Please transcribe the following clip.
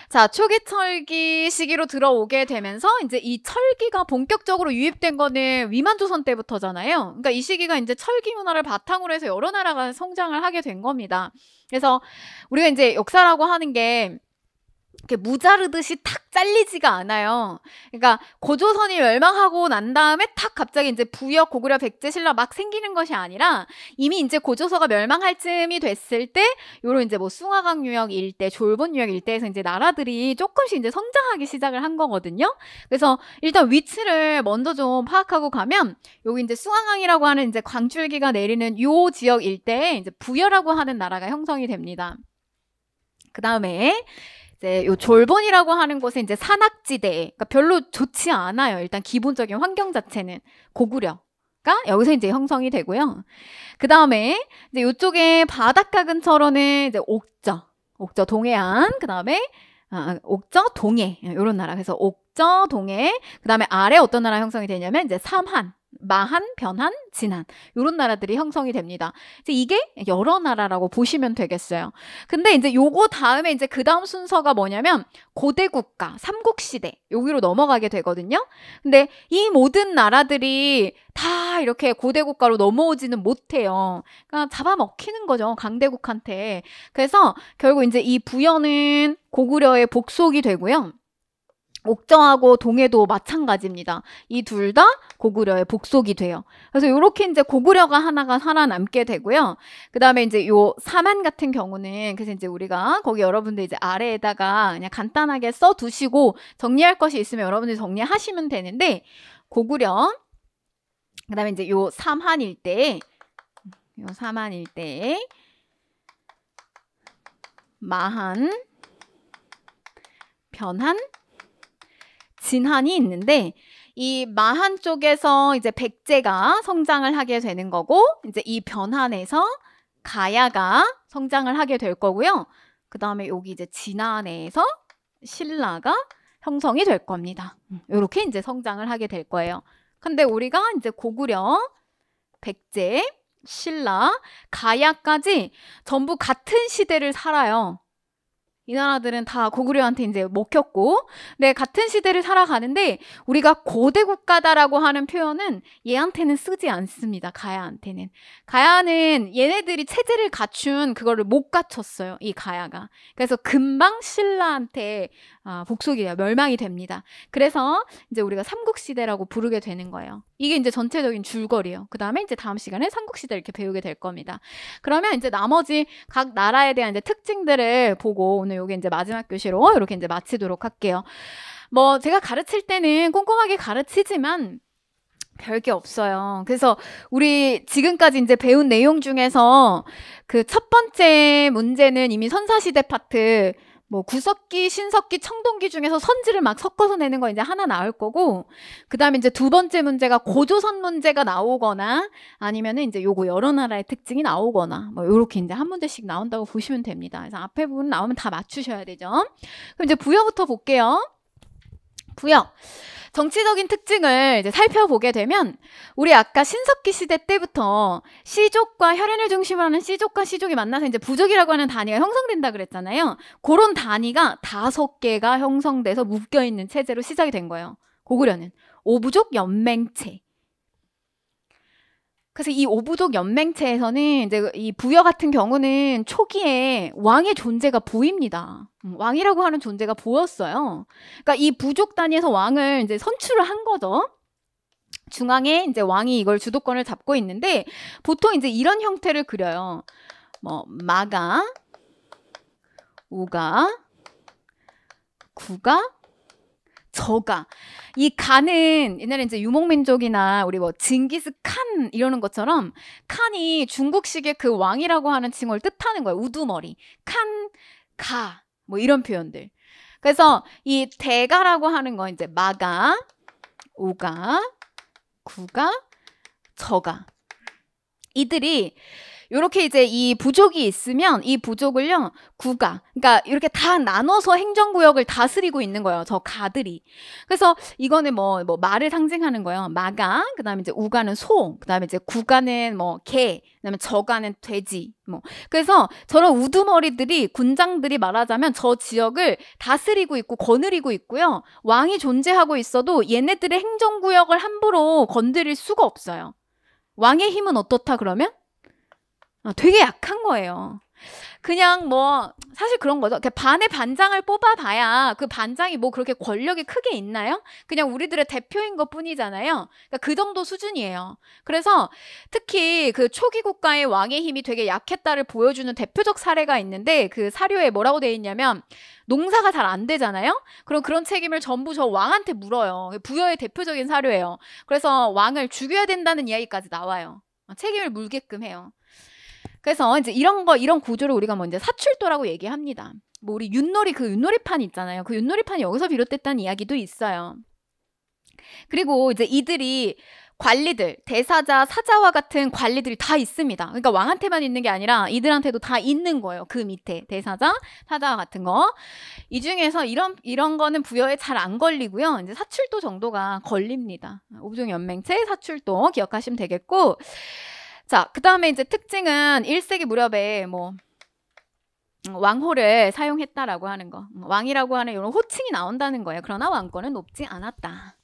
자, 초기철기 시기로 들어오게 되면서 이제 이 철기가 본격적으로 유입된 거는 위만조선 때부터잖아요. 그러니까 이 시기가 이제 철기 문화를 바탕으로 해서 여러 나라가 성장을 하게 된 겁니다. 그래서 우리가 이제 역사라고 하는 게 이렇게 무자르듯이 탁 잘리지가 않아요. 그러니까 고조선이 멸망하고 난 다음에 탁 갑자기 이제 부역, 고구려, 백제, 신라 막 생기는 것이 아니라 이미 이제 고조서가 멸망할 쯤이 됐을 때 요런 이제 뭐 숭화강 유역 일대, 졸본 유역 일대에서 이제 나라들이 조금씩 이제 성장하기 시작을 한 거거든요. 그래서 일단 위치를 먼저 좀 파악하고 가면 여기 이제 숭화강이라고 하는 이제 광줄기가 내리는 요 지역 일대에 이제 부여라고 하는 나라가 형성이 됩니다. 그 다음에 이제 요 졸본이라고 하는 곳에 이제 산악지대, 그러니까 별로 좋지 않아요. 일단 기본적인 환경 자체는 고구려가 여기서 이제 형성이 되고요. 그 다음에 이제 요쪽에 바닷가 근처로는 이제 옥저 동해안, 그 다음에 옥저 동해 이런 나라. 그래서 옥저 동해, 그 다음에 아래 어떤 나라 형성이 되냐면 이제 삼한, 마한, 변한, 진한 이런 나라들이 형성이 됩니다. 이제 이게 여러 나라라고 보시면 되겠어요. 근데 이제 요거 다음에 이제 그 다음 순서가 뭐냐면 고대 국가, 삼국시대 여기로 넘어가게 되거든요. 근데 이 모든 나라들이 다 이렇게 고대 국가로 넘어오지는 못해요. 그러니까 잡아먹히는 거죠, 강대국한테. 그래서 결국 이제 이 부여는 고구려의 복속이 되고요. 옥저하고 동해도 마찬가지입니다. 이 둘 다 고구려의 복속이 돼요. 그래서 이렇게 이제 고구려가 하나가 살아남게 되고요. 그 다음에 이제 요 삼한 같은 경우는 그래서 이제 우리가 거기 여러분들 이제 아래에다가 그냥 간단하게 써 두시고 정리할 것이 있으면 여러분들이 정리하시면 되는데 고구려, 그 다음에 이제 요 삼한 일대에 마한, 변한, 진한이 있는데 이 마한 쪽에서 이제 백제가 성장을 하게 되는 거고 이제 이 변한에서 가야가 성장을 하게 될 거고요. 그 다음에 여기 이제 진한에서 신라가 형성이 될 겁니다. 이렇게 이제 성장을 하게 될 거예요. 근데 우리가 이제 고구려, 백제, 신라, 가야까지 전부 같은 시대를 살아요. 이 나라들은 다 고구려한테 이제 먹혔고, 네, 같은 시대를 살아가는데, 우리가 고대 국가다라고 하는 표현은 얘한테는 쓰지 않습니다. 가야한테는. 가야는 얘네들이 체제를 갖춘 그거를 못 갖췄어요. 이 가야가. 그래서 금방 신라한테 복속이 돼요. 멸망이 됩니다. 그래서 이제 우리가 삼국시대라고 부르게 되는 거예요. 이게 이제 전체적인 줄거리예요. 그 다음에 이제 다음 시간에 삼국시대 이렇게 배우게 될 겁니다. 그러면 이제 나머지 각 나라에 대한 이제 특징들을 보고 오늘 요게 이제 마지막 교시로 이렇게 이제 마치도록 할게요. 뭐 제가 가르칠 때는 꼼꼼하게 가르치지만 별게 없어요. 그래서 우리 지금까지 이제 배운 내용 중에서 그 첫 번째 문제는 이미 선사시대 파트 뭐 구석기, 신석기, 청동기 중에서 선지를 막 섞어서 내는 거 이제 하나 나올 거고, 그 다음에 이제 두 번째 문제가 고조선 문제가 나오거나 아니면은 이제 요거 여러 나라의 특징이 나오거나 뭐 요렇게 이제 한 문제씩 나온다고 보시면 됩니다. 그래서 앞에 부분 나오면 다 맞추셔야 되죠. 그럼 이제 부여부터 볼게요. 부여. 정치적인 특징을 이제 살펴보게 되면 우리 아까 신석기 시대 때부터 시족과 혈연을 중심으로 하는 시족과 시족이 만나서 이제 부족이라고 하는 단위가 형성된다 그랬잖아요. 그런 단위가 5개가 형성돼서 묶여있는 체제로 시작이 된 거예요. 고구려는 오부족 연맹체. 그래서 이 오부족 연맹체에서는 이제 이 부여 같은 경우는 초기에 왕의 존재가 보입니다. 왕이라고 하는 존재가 보였어요. 그러니까 이 부족 단위에서 왕을 이제 선출을 한 거죠. 중앙에 이제 왕이 이걸 주도권을 잡고 있는데 보통 이제 이런 형태를 그려요. 뭐 마가, 우가, 구가, 저가. 이 간은 옛날에 이제 유목민족이나 우리 뭐 징기스 칸 이러는 것처럼 칸이 중국식의 그 왕이라고 하는 칭호를 뜻하는 거예요. 우두머리. 칸, 가. 뭐 이런 표현들. 그래서 이 대가라고 하는 거 이제 마가, 우가, 구가, 저가. 이들이 요렇게 이제 이 부족이 있으면 이 부족을요, 구가. 그러니까 이렇게 다 나눠서 행정구역을 다스리고 있는 거예요. 저 가들이. 그래서 이거는 뭐 말을 상징하는 거예요. 마가, 그 다음에 이제 우가는 소, 그 다음에 이제 구가는 뭐 개, 그 다음에 저가는 돼지. 뭐. 그래서 저런 우두머리들이, 군장들이 말하자면 저 지역을 다스리고 있고 거느리고 있고요. 왕이 존재하고 있어도 얘네들의 행정구역을 함부로 건드릴 수가 없어요. 왕의 힘은 어떻다 그러면? 되게 약한 거예요. 그냥 뭐 사실 그런 거죠. 반의 반장을 뽑아봐야 그 반장이 뭐 그렇게 권력이 크게 있나요? 그냥 우리들의 대표인 것 뿐이잖아요. 그러니까 그 정도 수준이에요. 그래서 특히 그 초기 국가의 왕의 힘이 되게 약했다를 보여주는 대표적 사례가 있는데 그 사료에 뭐라고 돼 있냐면 농사가 잘 안 되잖아요. 그럼 그런 책임을 전부 저 왕한테 물어요. 부여의 대표적인 사료예요. 그래서 왕을 죽여야 된다는 이야기까지 나와요. 책임을 물게끔 해요. 그래서 이제 이런 구조를 우리가 뭐 이제 사출도라고 얘기합니다. 뭐 우리 윷놀이판 있잖아요. 그 윷놀이판이 여기서 비롯됐다는 이야기도 있어요. 그리고 이제 이들이 관리들, 대사자, 사자와 같은 관리들이 다 있습니다. 그러니까 왕한테만 있는 게 아니라 이들한테도 다 있는 거예요. 그 밑에 대사자, 사자와 같은 거. 이 중에서 이런 거는 부여에 잘 안 걸리고요. 이제 사출도 정도가 걸립니다. 오종연맹체 사출도 기억하시면 되겠고. 자, 그 다음에 이제 특징은 1세기 무렵에 뭐 왕호를 사용했다라고 하는 거. 왕이라고 하는 이런 호칭이 나온다는 거예요. 그러나 왕권은 높지 않았다.